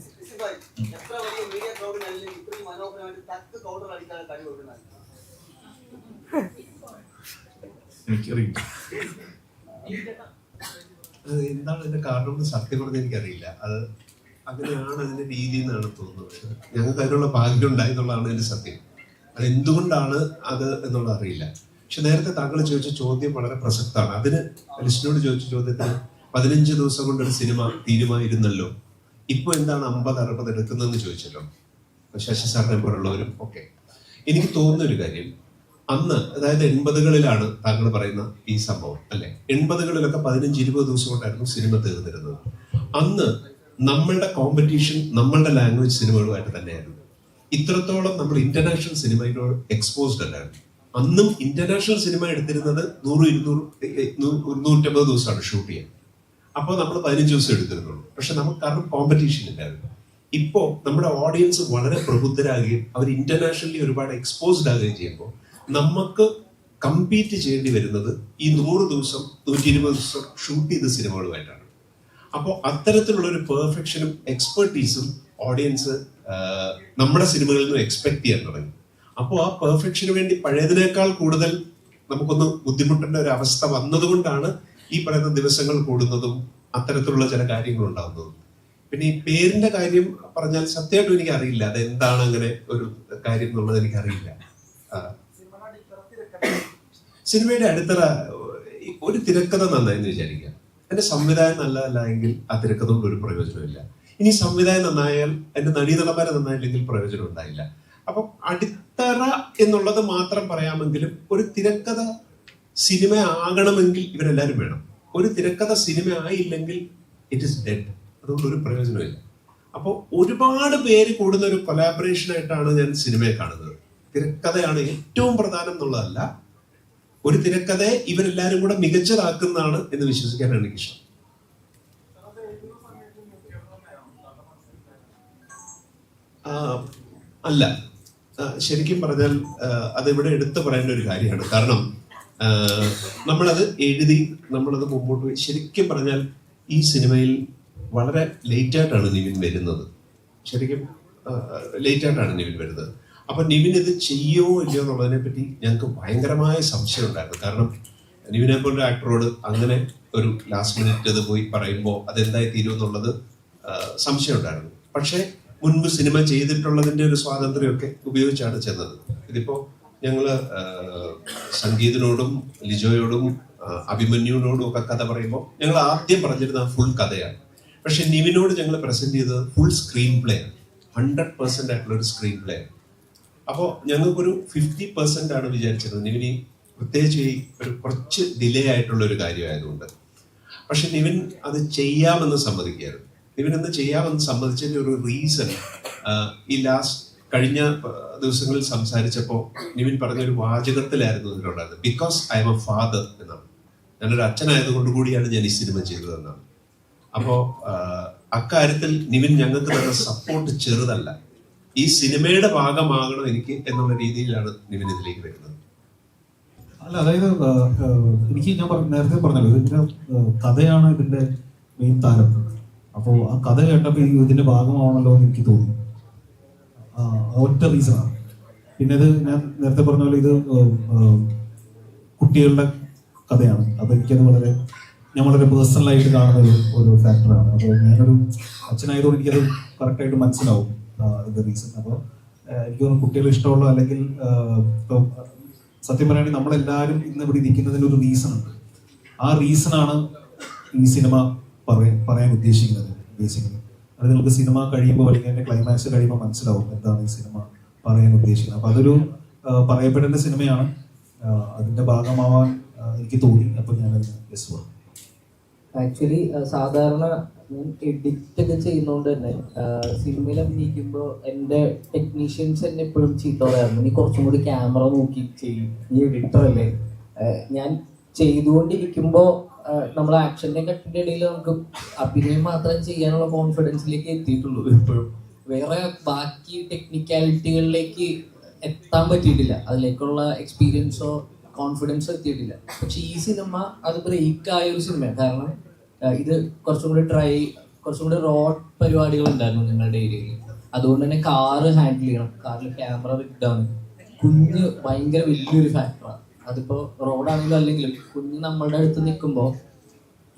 എനിക്കറിയില്ല അത് എന്താണ് അതിന്റെ കാരണം എന്ന് സത്യം പറഞ്ഞാൽ എനിക്കറിയില്ല. അത് അങ്ങനെയാണ് അതിന്റെ രീതി എന്നാണ് തോന്നുന്നത്. പക്ഷെ ഞങ്ങൾക്ക് അതിനുള്ള ഭാഗ്യം ഉണ്ടായി എന്നുള്ളതാണ് അതിന്റെ സത്യം. അത് എന്തുകൊണ്ടാണ് അത് എന്നുള്ളത് അറിയില്ല. പക്ഷെ നേരത്തെ താങ്കൾ ചോദിച്ച ചോദ്യം വളരെ പ്രസക്തമാണ്. അതിന് ലിസ്റ്റിനോട് ചോദിച്ച ചോദ്യത്തിന് 15 ദിവസം കൊണ്ടൊരു സിനിമ തീരുമാനിരുന്നല്ലോ, ഇപ്പൊ എന്താണ് 50-60 എടുക്കുന്നതെന്ന് ചോദിച്ചല്ലോ ശശി സാറിനെ പോലുള്ളവരും ഒക്കെ. എനിക്ക് തോന്നുന്ന ഒരു കാര്യം, അന്ന് അതായത് 80കളിലാണ് താങ്കൾ പറയുന്ന ഈ സംഭവം അല്ലെ. 80കളിലൊക്കെ 15-20 ദിവസം കൊണ്ടായിരുന്നു സിനിമ തീർന്നിരുന്നത്. അന്ന് നമ്മളുടെ കോമ്പറ്റീഷൻ നമ്മളുടെ ലാംഗ്വേജ് സിനിമകളുമായിട്ട് തന്നെയായിരുന്നു. ഇത്രത്തോളം നമ്മൾ ഇന്റർനാഷണൽ സിനിമയോട് എക്സ്പോസ്ഡ് അല്ലായിരുന്നു. അന്നും ഇന്റർനാഷണൽ സിനിമ എടുത്തിരുന്നത് 100-150 ദിവസമാണ് ഷൂട്ട് ചെയ്യാൻ. അപ്പോൾ നമ്മൾ 15 ദിവസം എടുത്തിരുന്നുള്ളൂ. പക്ഷെ നമുക്ക് കാരണം കോമ്പറ്റീഷൻ ഇല്ലായിരുന്നു. ഇപ്പോ നമ്മുടെ ഓഡിയൻസ് വളരെ പ്രബുദ്ധരാകുകയും അവർ ഇന്റർനാഷണലി ഒരുപാട് എക്സ്പോസ്ഡ് ആകുകയും ചെയ്യുമ്പോൾ നമുക്ക് കമ്പീറ്റ് ചെയ്യേണ്ടി വരുന്നത് ഈ 100 ദിവസം 120 ദിവസം ഷൂട്ട് ചെയ്ത സിനിമകളുമായിട്ടാണ്. അപ്പോൾ അത്തരത്തിലുള്ള ഒരു പെർഫെക്ഷനും എക്സ്പെർട്ടീസും ഓഡിയൻസ് നമ്മുടെ സിനിമകളിൽ നിന്ന് എക്സ്പെക്ട് ചെയ്യാൻ തുടങ്ങി. അപ്പോൾ ആ പെർഫെക്ഷന് വേണ്ടി പഴയതിനേക്കാൾ കൂടുതൽ നമുക്കൊന്ന് ബുദ്ധിമുട്ടേണ്ട ഒരു അവസ്ഥ വന്നതുകൊണ്ടാണ് ഈ പറയുന്ന ദിവസങ്ങൾ കൂടുന്നതും അത്തരത്തിലുള്ള ചില കാര്യങ്ങൾ ഉണ്ടാകുന്നതും. പിന്നെ ഈ പേരിന്റെ കാര്യം പറഞ്ഞാൽ സത്യമായിട്ടും എനിക്ക് അറിയില്ല അത് എന്താണ് അങ്ങനെ ഒരു കാര്യം എന്നുള്ളത് എനിക്കറിയില്ല. സിനിമയുടെ അടിത്തറ ഒരു തിരക്കഥ നന്നായെന്ന് വിചാരിക്കുക. എന്റെ സംവിധാനം നല്ലതല്ല എങ്കിൽ ആ തിരക്കഥ കൊണ്ട് ഒരു പ്രയോജനമില്ല. ഇനി സംവിധാനം നന്നായാൽ എന്റെ നടീനടന്മാരെ നന്നായില്ലെങ്കിൽ പ്രയോജനം ഉണ്ടായില്ല. അപ്പൊ അടിത്തറ എന്നുള്ളത് മാത്രം പറയാമെങ്കിലും ഒരു തിരക്കഥ സിനിമ ആകണമെങ്കിൽ ഇവരെല്ലാരും വേണം. ഒരു തിരക്കഥ സിനിമ ആയില്ലെങ്കിൽ ഇറ്റ് ഇസ് ഡെഡ്. അതുകൊണ്ട് ഒരു പ്രയോജനമില്ല. അപ്പോൾ ഒരുപാട് പേര് കൂടുന്ന ഒരു കൊലാബറേഷൻ ആയിട്ടാണ് ഞാൻ സിനിമയെ കാണുന്നത്. തിരക്കഥയാണ് ഏറ്റവും പ്രധാനം എന്നുള്ളതല്ല, ഒരു തിരക്കഥയെ ഇവരെല്ലാരും കൂടെ മികച്ചതാക്കുന്നതാണ് എന്ന് വിശ്വസിക്കാനാണ് എനിക്കിഷ്ടം. അല്ല, ശരിക്കും പറഞ്ഞാൽ അതിവിടെ എടുത്തു പറയേണ്ട ഒരു കാര്യമാണ്. കാരണം നമ്മളത് എഴുതി നമ്മളത് മുമ്പോട്ട് പോയി. ശരിക്കും പറഞ്ഞാൽ ഈ സിനിമയിൽ വളരെ ലേറ്റായിട്ടാണ് നിവിൻ വരുന്നത്. ശരിക്കും ലേറ്റായിട്ടാണ് നിവിൻ വരുന്നത്. അപ്പൊ നിവിൻ ഇത് ചെയ്യോ ഇല്ലയോ എന്നുള്ളതിനെ പറ്റി ഞങ്ങൾക്ക് ഭയങ്കരമായ സംശയം ഉണ്ടായിരുന്നു. കാരണം നിവിനെ പോലുള്ള ആക്ടറോട് അങ്ങനെ ഒരു ലാസ്റ്റ് മിനിറ്റ് ഇത് പോയി പറയുമ്പോൾ അതെന്തായി തീരുമെന്നുള്ളത് സംശയം ഉണ്ടായിരുന്നു. പക്ഷേ മുൻപ് സിനിമ ചെയ്തിട്ടുള്ളതിന്റെ ഒരു സ്വാതന്ത്ര്യമൊക്കെ ഉപയോഗിച്ചാണ് ചെന്നത്. ഇതിപ്പോ ഞങ്ങള് സംഗീതിനോടും ലിജോയോടും അഭിമന്യുവിനോടും ഒക്കെ കഥ പറയുമ്പോൾ ഞങ്ങൾ ആദ്യം പറഞ്ഞിരുന്ന ഫുൾ കഥയാണ്. പക്ഷെ നിവിനോട് ഞങ്ങൾ പ്രസന്റ് ചെയ്തത് ഫുൾ സ്ക്രീൻ പ്ലേ ആണ്, 100% ആയിട്ടുള്ള ഒരു സ്ക്രീൻ പ്ലേ ആണ്. അപ്പോൾ ഞങ്ങൾക്കൊരു 50% ആണ് വിചാരിച്ചത്. നിവിന് പ്രത്യേകിച്ച് ഈ ഒരു കുറച്ച് ഡിലേ ആയിട്ടുള്ള ഒരു കാര്യമായതുകൊണ്ട്. പക്ഷെ നിവിൻ അത് ചെയ്യാമെന്ന് സമ്മതിക്കുകയായിരുന്നു. നിവിൻ എന്ന് ചെയ്യാമെന്ന് സമ്മതിച്ചതിന്റെ ഒരു റീസൺ ഈ കഴിഞ്ഞ ദിവസങ്ങളിൽ സംസാരിച്ചപ്പോൾ നിവിൻ പറഞ്ഞൊരു വാചകത്തിലായിരുന്നു ഇതിലുണ്ടായിരുന്നത്. Because I'm a father എന്നാണ്. ഞാനൊരു അച്ഛനായതുകൊണ്ട് കൂടിയാണ് ഞാൻ ഈ സിനിമ ചെയ്തതെന്നാണ്. അപ്പോ അക്കാര്യത്തിൽ നിവിൻ ഞങ്ങൾക്ക് തന്ന സപ്പോർട്ട് ചെറുതല്ല. ഈ സിനിമയുടെ ഭാഗമാകണം എനിക്ക് എന്നുള്ള രീതിയിലാണ് നിവിൻ ഇതിലേക്ക് വരുന്നത്. അല്ല, അതായത് എനിക്ക് ഞാൻ നേരത്തെ പറഞ്ഞല്ലോ, ഇതിന്റെ കഥയാണ് ഇതിന്റെ മെയിൻ താരം. അപ്പോൾ ആ കഥ കേട്ടപ്പോൾ ഇതിന്റെ ഭാഗമാവണല്ലോ എന്ന് എനിക്ക് തോന്നി. ഒറ്റ റീസണാണ്. പിന്നെ ഇത് ഞാൻ നേരത്തെ പറഞ്ഞ പോലെ ഇത് കുട്ടികളുടെ കഥയാണ്. അപ്പോൾ എനിക്കത് ഞാൻ വളരെ പേഴ്സണലായിട്ട് കാണുന്ന ഒരു ഫാക്ടറാണ്. അപ്പോൾ ഞാനൊരു അച്ഛനായതുകൊണ്ട് എനിക്കത് കറക്റ്റായിട്ട് മനസ്സിലാവും ഇതിന്റെ റീസൺ. അപ്പോൾ എനിക്ക് തോന്നുന്നു കുട്ടികൾ ഇഷ്ടമുള്ള, അല്ലെങ്കിൽ ഇപ്പോൾ സത്യം പറയുകയാണെങ്കിൽ നമ്മളെല്ലാവരും ഇന്ന് ഇവിടെ ഇരിക്കുന്നതിന് ഒരു റീസൺ ഉണ്ട്. ആ റീസണാണ് ഈ സിനിമ പറയാൻ ഉദ്ദേശിക്കുന്നത്. ബേസിക്കലി അത് നിങ്ങൾക്ക് സിനിമ കഴിയുമ്പോൾ, അല്ലെങ്കിൽ അതിന്റെ ക്ലൈമാക്സ് കഴിയുമ്പോൾ മനസ്സിലാവും എന്താണ് ഈ സിനിമ പറയാൻ ഉദ്ദേശിക്കുന്നത്. അപ്പൊ അതൊരു പറയപ്പെടേണ്ട സിനിമയാണ്. അതിന്റെ ഭാഗമാവാൻ എനിക്ക് തോന്നി. അപ്പൊ ഞാനത് യെസ് പറഞ്ഞു. ആക്ച്വലി സാധാരണ ഞാൻ എഡിറ്റ് ഒക്കെ ചെയ്യുന്നതുകൊണ്ട് തന്നെ സിനിമയിൽ അഭിനയിക്കുമ്പോൾ എൻ്റെ ടെക്നീഷ്യൻസ് എന്നെ എപ്പോഴും ചീത്ത പറയാറുണ്ട്, നീ കുറച്ചും കൂടി ക്യാമറ നോക്കി ചെയ്യും, നീ എഡിറ്റർ അല്ലേ. ഞാൻ ചെയ്തുകൊണ്ടിരിക്കുമ്പോൾ നമ്മൾ ആക്ഷൻ്റെ കട്ടിൻ്റെ ഇടയിൽ നമുക്ക് അഭിനയം മാത്രം ചെയ്യാനുള്ള കോൺഫിഡൻസിലേക്ക് എത്തിയിട്ടുള്ളൂ. എപ്പോഴും വേറെ ബാക്കി ടെക്നിക്കാലിറ്റികളിലേക്ക് എത്താൻ പറ്റിയിട്ടില്ല, അതിലേക്കുള്ള എക്സ്പീരിയൻസോ കോൺഫിഡൻസോ എത്തിയിട്ടില്ല. പക്ഷെ ഈ സിനിമ അത് ബ്രേക്ക് ആയ ഒരു സിനിമയാണ്. കാരണം ഇത് കുറച്ചും കൂടി റോ പരിപാടികൾ ഉണ്ടായിരുന്നു ഞങ്ങളുടെ ഏരിയയിൽ. അതുകൊണ്ട് തന്നെ കാറ് ഹാൻഡിൽ ചെയ്യണം, കാറിൽ ക്യാമറ റിഗ്ഡാണ്, കുഞ്ഞ് ഭയങ്കര വലിയൊരു ഫാക്ടറാണ്. അതിപ്പോൾ റോഡാണെങ്കിലും അല്ലെങ്കിലും കുഞ്ഞ് നമ്മളുടെ അടുത്ത് നിൽക്കുമ്പോൾ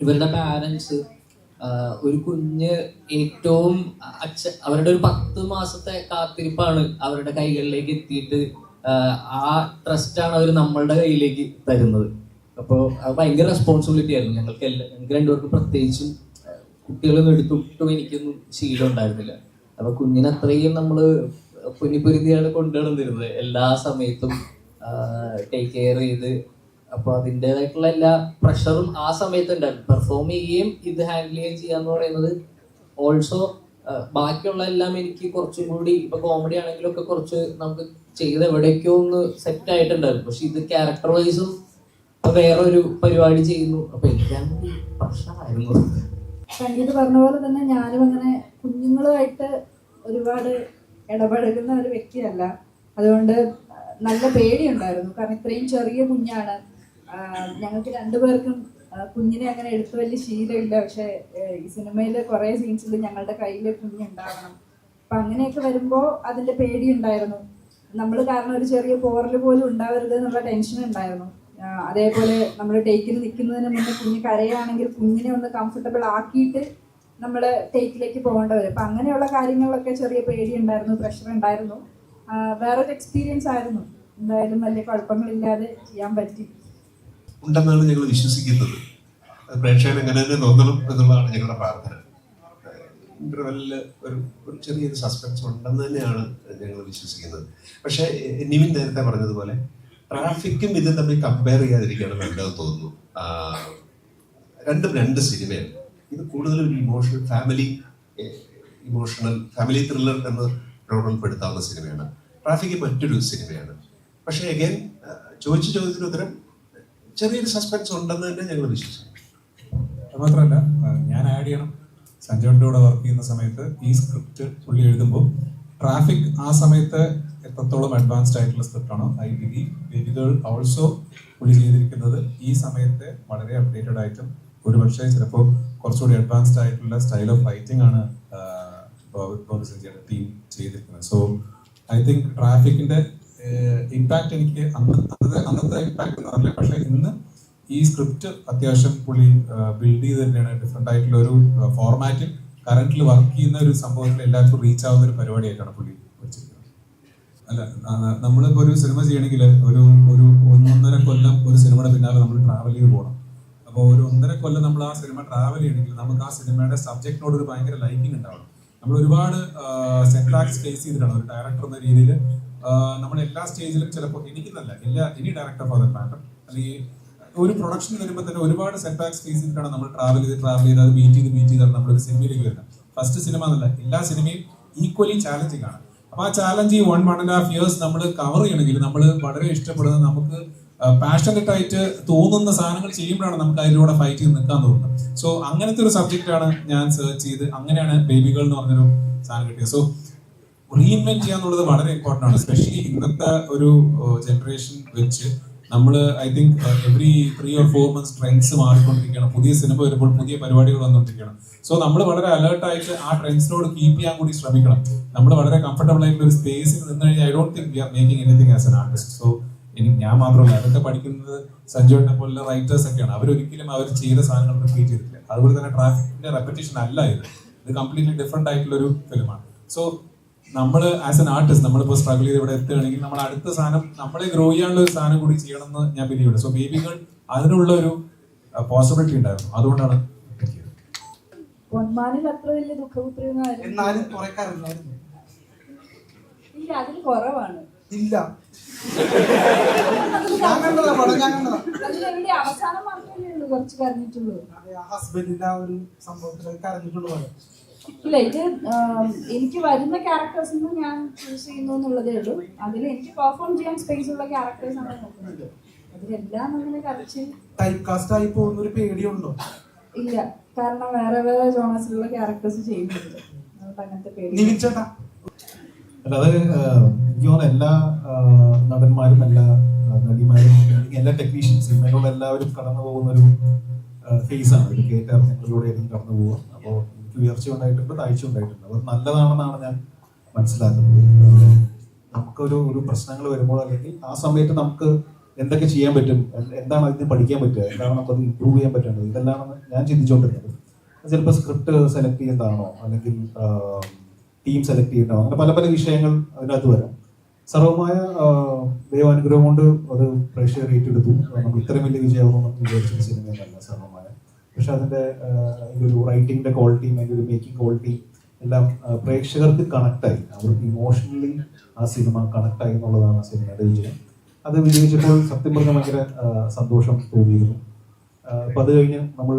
ഇവരുടെ പാരൻസ് ഒരു കുഞ്ഞ് ഏറ്റവും അവരുടെ ഒരു 10 മാസത്തെ കാത്തിരിപ്പാണ് അവരുടെ കൈകളിലേക്ക് എത്തിയിട്ട് ആ ട്രസ്റ്റാണ് അവർ നമ്മളുടെ കയ്യിലേക്ക് തരുന്നത്. അപ്പോൾ അത് ഭയങ്കര റെസ്പോൺസിബിലിറ്റി ആയിരുന്നു ഞങ്ങൾക്ക് രണ്ടുപേർക്കും. പ്രത്യേകിച്ചും കുട്ടികളൊന്നും എടുത്തിട്ടും എനിക്കൊന്നും ശീലം ഉണ്ടായിരുന്നില്ല. അപ്പൊ കുഞ്ഞിനെ അത്രയും നമ്മൾ പൊന്നിപ്പൊരുതിയാണ് കൊണ്ടുനടന്നിരുന്നത് എല്ലാ സമയത്തും, ടേക്ക് കെയർ ചെയ്ത്. അപ്പൊ അതിൻ്റെതായിട്ടുള്ള എല്ലാ പ്രഷറും ആ സമയത്ത് ഉണ്ടായിരുന്നു. പെർഫോം ചെയ്യുകയും ഇത് ഹാൻഡിൽ ചെയ്യുകയും ചെയ്യാന്ന് പറയുന്നത് ഓൾസോ ബാക്കിയുള്ള എല്ലാം എനിക്ക് കുറച്ചും കൂടി, ഇപ്പൊ കോമഡി ആണെങ്കിലും ഒക്കെ കുറച്ച് നമുക്ക് ചെയ്ത് എവിടേക്കോ ഒന്ന് സെറ്റ് ആയിട്ടുണ്ടായിരുന്നു. പക്ഷെ ഇത് ക്യാരക്ടർ വൈസും വേറൊരു പരിപാടി ചെയ്യുന്നു. അപ്പൊ എനിക്കാണെങ്കിൽ പ്രശ്നമായിരുന്നു. സംഗീത് പറഞ്ഞ പോലെ തന്നെ ഞാനും അങ്ങനെ കുഞ്ഞുങ്ങളുമായിട്ട് ഒരുപാട് ഇടപഴകുന്ന ഒരു വ്യക്തിയല്ല. അതുകൊണ്ട് നല്ല പേടിയുണ്ടായിരുന്നു. കാരണം ഇത്രയും ചെറിയ കുഞ്ഞാണ്. ഞങ്ങൾക്ക് രണ്ടുപേർക്കും കുഞ്ഞിനെ അങ്ങനെ എടുത്ത് വലിയ ശീലമില്ല. പക്ഷെ ഈ സിനിമയിൽ കുറേ സീൻസിൽ ഞങ്ങളുടെ കയ്യിൽ കുഞ്ഞുണ്ടാവണം. അപ്പം അങ്ങനെയൊക്കെ വരുമ്പോൾ അതിൻ്റെ പേടിയുണ്ടായിരുന്നു. നമ്മൾ കാരണം ഒരു ചെറിയ പോറൽ പോലും ഉണ്ടാവരുത് എന്നുള്ള ടെൻഷൻ ഉണ്ടായിരുന്നു. അതേപോലെ നമ്മൾ ടേക്കിന് നിൽക്കുന്നതിന് മുന്നേ കുഞ്ഞ് കരയാണെങ്കിൽ കുഞ്ഞിനെ ഒന്ന് കംഫർട്ടബിൾ ആക്കിയിട്ട് നമ്മൾ ടേക്കിലേക്ക് പോകേണ്ടി വരും. അപ്പം അങ്ങനെയുള്ള കാര്യങ്ങളിലൊക്കെ ചെറിയ പേടിയുണ്ടായിരുന്നു, പ്രഷർ ഉണ്ടായിരുന്നു. വേറൊരു എക്സ്പീരിയൻസ് ആയിരുന്നു. എന്തായാലും വലിയ കുഴപ്പങ്ങളില്ലാതെ ചെയ്യാൻ പറ്റി ഉണ്ടെന്നാണ് ഞങ്ങൾ വിശ്വസിക്കുന്നത്. പ്രേക്ഷകൻ എങ്ങനെ തന്നെ തോന്നണം എന്നുള്ളതാണ് ഞങ്ങളുടെ പ്രാർത്ഥന. ഇന്റർവെല്ലില് ഒരു ചെറിയൊരു സസ്പെൻസ് ഉണ്ടെന്ന് തന്നെയാണ് ഞങ്ങൾ വിശ്വസിക്കുന്നത്. പക്ഷെ നിവിൻ നേരത്തെ പറഞ്ഞതുപോലെ ട്രാഫിക്കും ഇത് തമ്മിൽ കമ്പയർ ചെയ്യാതിരിക്കുകയാണ് നല്ലത് തോന്നുന്നു. രണ്ടും രണ്ട് സിനിമയാണ്. ഇത് കൂടുതലും ഒരു ഫാമിലി ത്രില്ലർ എന്ന് പ്രകടനപ്പെടുത്താവുന്ന സിനിമയാണ്. ട്രാഫിക് മറ്റൊരു സിനിമയാണ്. പക്ഷെ അഗൈൻ ചോദ്യത്തിന് ഉത്തരം ചെറിയൊരു സസ്പെൻസ് ഉണ്ടെന്ന് തന്നെ ഞങ്ങൾ വിശ്വസിക്കുന്നു. അത് മാത്രമല്ല, ഞാൻ ആഡ് ചെയ്യണം, സഞ്ജയന്റെ കൂടെ വർക്ക് ചെയ്യുന്ന സമയത്ത് ഈ സ്ക്രിപ്റ്റ് പുള്ളി എഴുതുമ്പോൾ ട്രാഫിക് ആ സമയത്ത് എത്രത്തോളം അഡ്വാൻസ്ഡ് ആയിട്ടുള്ള സ്ക്രിപ്റ്റ് ആണോ, ഐ ബിലീവ് ബേബികൾ ഓൾസോ പുള്ളി ചെയ്തിരിക്കുന്നത് ഈ സമയത്ത് വളരെ അപ്ഡേറ്റഡ് ആയിട്ടും ഒരുപക്ഷെ ചിലപ്പോൾ കുറച്ചുകൂടി അഡ്വാൻസ്ഡ് ആയിട്ടുള്ള സ്റ്റൈൽ ഓഫ് റൈറ്റിംഗ് ആണ് സഞ്ജയുടെ ടീം ചെയ്തിരിക്കുന്നത്. സോ ഐ തിങ്ക് ട്രാഫിക്കിന്റെ ഇമ്പാക്ട് എനിക്ക് അന്നത്തെ ഇമ്പാക്ട് അറിയില്ല. പക്ഷെ ഇന്ന് ഈ സ്ക്രിപ്റ്റ് അത്യാവശ്യം പുള്ളി ബിൽഡ് ചെയ്ത് തന്നെയാണ് ഡിഫറെന്റ് ആയിട്ടുള്ള ഒരു ഫോർമാറ്റിൽ കറന്റിൽ വർക്ക് ചെയ്യുന്ന ഒരു സംഭവത്തിൽ എല്ലാവർക്കും റീച്ച് ആവുന്ന ഒരു പരിപാടിയായിട്ടാണ് പുള്ളി വെച്ചിരിക്കുന്നത്. അല്ല, നമ്മളിപ്പോ ഒരു സിനിമ ചെയ്യണമെങ്കിൽ ഒരു 1.5 കൊല്ലം ഒരു സിനിമയുടെ പിന്നാലെ നമ്മൾ ട്രാവൽ ചെയ്ത് പോകണം. അപ്പോൾ ഒരു 1.5 കൊല്ലം നമ്മൾ ആ സിനിമ ട്രാവൽ ചെയ്യണമെങ്കിൽ നമുക്ക് ആ സിനിമയുടെ സബ്ജക്റ്റിനോട് ഒരു ഭയങ്കര ലൈക്കിംഗ് ഉണ്ടാവണം. നമ്മൾ ഒരുപാട് സെറ്റ്ബാക്സ് ഫേസ് ചെയ്തിട്ടാണ് ഒരു ഡയറക്ടർ എന്ന രീതിയിൽ. നമ്മൾ എല്ലാ സ്റ്റേജിലും ചിലപ്പോൾ എനിക്കെന്നല്ല any director for that matter അല്ലെങ്കിൽ ഒരു പ്രൊഡക്ഷൻ വരുമ്പോൾ തന്നെ ഒരുപാട് സെറ്റ്ബാക്സ് ഫേസ് ചെയ്തിട്ടാണ് നമ്മൾ ട്രാവൽ ചെയ്ത് അത് മീറ്റ് ചെയ്താണ് നമ്മളൊരു സിനിമയിലേക്ക് വരുന്നത്. ഫസ്റ്റ് സിനിമ എന്നല്ല, എല്ലാ സിനിമയും ഈക്വലി ചാലഞ്ചിങ് ആണ്. അപ്പൊ ആ ചാലഞ്ച് ഈ 1.5 ഇയേഴ്സ് നമ്മൾ കവർ ചെയ്യണമെങ്കിൽ നമ്മൾ വളരെ ഇഷ്ടപ്പെടുന്നത് നമുക്ക് പാഷനറ്റ് ആയിട്ട് തോന്നുന്ന സാധനങ്ങൾ ചെയ്യുമ്പോഴാണ് നമുക്ക് അതിലൂടെ ഫൈറ്റ് ചെയ്ത് നിൽക്കാൻ തോന്നുന്നത്. സോ അങ്ങനത്തെ ഒരു സബ്ജക്റ്റ് ആണ് ഞാൻ സെർച്ച് ചെയ്ത് അങ്ങനെയാണ് ബേബി ഗേൾ എന്ന് പറഞ്ഞൊരു സാധനം കിട്ടിയത്. സോ റീഇൻവെന്റ് ചെയ്യാന്നുള്ളത് വളരെ ഇമ്പോർട്ടന്റ് ആണ്, എസ്പെഷ്യലി ഇന്നത്തെ ഒരു ജനറേഷൻ വെച്ച്. നമ്മൾ I think every 3 or 4 months trends മാറിക്കൊണ്ടിരിക്കുകയാണ്. പുതിയ സിനിമ വരുമ്പോൾ പുതിയ പരിപാടികൾ വന്നുകൊണ്ടിരിക്കുകയാണ്. സോ നമ്മൾ വളരെ അലേർട്ടായിട്ട് ആ ട്രെൻഡ്സിനോട് കീപ്പ് ചെയ്യാൻ കൂടി ശ്രമിക്കണം. നമ്മൾ വളരെ കംഫർട്ടബിൾ ആയിട്ടുള്ള ഒരു സ്പേസിൽ നിന്ന് കഴിഞ്ഞാൽ I don't think we are making anything as an artist. So ഞാൻ മാത്രമല്ല, അതൊക്കെ പഠിക്കുന്നത് സഞ്ജുവിനെ പോലുള്ള റൈറ്റേഴ്സ് ഒക്കെയാണ്. അവരൊരിക്കലും അവർ ചെയ്ത സാധനങ്ങൾ റിപ്പീറ്റ് ചെയ്തിട്ടില്ല. അതുപോലെ തന്നെ ട്രാഫിക്കിന്റെ റെപ്പറ്റീഷൻ അല്ല ഇത് കംപ്ലീറ്റ്ലി ഡിഫറെന്റ് ആയിട്ടുള്ള ഒരു ഫിലിമാണ്. സോ നമ്മൾ ആസ് എൻ ആർട്ടിസ്റ്റ് നമ്മളിപ്പോൾ സ്ട്രഗിൾ ചെയ്ത് ഇവിടെ എത്തുകയാണെങ്കിൽ നമ്മൾ അടുത്ത സാധനം നമ്മളെ ഗ്രോ ചെയ്യാനുള്ള ഒരു സാധനം കൂടി ചെയ്യണമെന്ന് ഞാൻ ബിലീവ് ചെയ്തു. സോ ബേബി ഗേൾ അതിനുള്ള ഒരു പോസിബിലിറ്റി ഉണ്ടായിരുന്നു, അതുകൊണ്ടാണ്. പൊന്മാനിൽ അത്ര വലിയ ദുഃഖപുത്രിയൊന്നും എന്നാലും കുറെ കരഞ്ഞായിരുന്നു. ഇല്ല, അതിൽ കുറവാണ്. ഇല്ല, ഞാൻ കണ്ടതാ പടം, ഞാൻ കണ്ടതാ. അതിലെവിടെ അവസാനം മാത്രമേ ഉള്ളൂ കുറച്ച് കരഞ്ഞിട്ടുള്ളൂ. ഹസ്ബൻഡിന്റെ ആ ഒരു സംഭവത്തിൽ കരഞ്ഞിട്ടുള്ളൂ പടം. ഇല്ല, ഇത് എനിക്ക് വരുന്ന ക്യാരക്ടേഴ്സിന് ഞാൻ ചൂസ് ചെയ്യുന്നു എന്നുള്ളതേ ഉള്ളൂ. അതിൽ എനിക്ക് പെർഫോം ചെയ്യാൻ സ്പേസ് ഉള്ള ക്യാരക്ടേഴ്സ് ആണ് നോക്കുന്നത്. അതിലെല്ലാം അങ്ങനെ കരച്ച് ടൈപ്പ് കാസ്റ്റ് ആയി പോകുന്ന ഒരു പേടിയുണ്ടോ? ഇല്ല, കാരണം വേറെ വേറെ ജോണസിലുള്ള ക്യാരക്ടേഴ്സ് ചെയ്യുന്നുണ്ട്, അതുകൊണ്ട് അങ്ങനത്തെ പേടി. നിവിച്ചേട്ടാ അല്ലാതെ എനിക്ക് തോന്നുന്നു എല്ലാ നടന്മാരും എല്ലാ നടിമാരും എല്ലാ ടെക്നീഷ്യൻസ് സിനിമയിലൂടെ എല്ലാവരും കടന്നു പോകുന്ന ഒരു ഫേസാണ്. ഒരു കേട്ടറിഞ്ഞങ്ങളിലൂടെയായിരിക്കും കടന്നു പോകുക. അപ്പോൾ എനിക്ക് ഉയർച്ച ഉണ്ടായിട്ടുണ്ട്, താഴ്ച ഉണ്ടായിട്ടുണ്ട്. അത് നല്ലതാണെന്നാണ് ഞാൻ മനസ്സിലാക്കുന്നത്. നമുക്കൊരു പ്രശ്നങ്ങൾ വരുമ്പോൾ അല്ലെങ്കിൽ ആ സമയത്ത് നമുക്ക് എന്തൊക്കെ ചെയ്യാൻ പറ്റും, എന്താണ് അതിന് പഠിക്കാൻ പറ്റുക, എന്താണ് നമുക്കത് ഇമ്പ്രൂവ് ചെയ്യാൻ പറ്റേണ്ടത്, ഇതെല്ലാമാണ് ഞാൻ ചിന്തിച്ചുകൊണ്ടിരുന്നത്. ചിലപ്പോൾ സ്ക്രിപ്റ്റ് സെലക്ട് ചെയ്യുന്നതാണോ അല്ലെങ്കിൽ ടീം സെലക്ട് ചെയ്യുന്നതാണോ, അങ്ങനെ പല പല വിഷയങ്ങൾ അതിനകത്ത് വരാം. സർവമായ ദൈവാനുഗ്രഹം കൊണ്ട് അത് പ്രേക്ഷകർ ഏറ്റെടുത്തു. നമ്മൾ ഇത്രയും വലിയ വിജയമാണെന്ന് വിചാരിച്ച സിനിമയൊന്നല്ല സർവമായ. പക്ഷെ അതിൻ്റെ ഒരു റൈറ്റിങ്ങിൻ്റെ ക്വാളിറ്റിയും അതിൻ്റെ ഒരു മേക്കിംഗ് ക്വാളിറ്റിയും എല്ലാം പ്രേക്ഷകർക്ക് കണക്റ്റായി, അവർക്ക് ഇമോഷണലി ആ സിനിമ കണക്റ്റായി എന്നുള്ളതാണ് ആ സിനിമയുടെ വിജയം. അത് വിജയിച്ചപ്പോൾ സത്യം പറഞ്ഞാൽ ഭയങ്കര സന്തോഷം തോന്നിയിരുന്നു. അപ്പം അത് കഴിഞ്ഞ് നമ്മൾ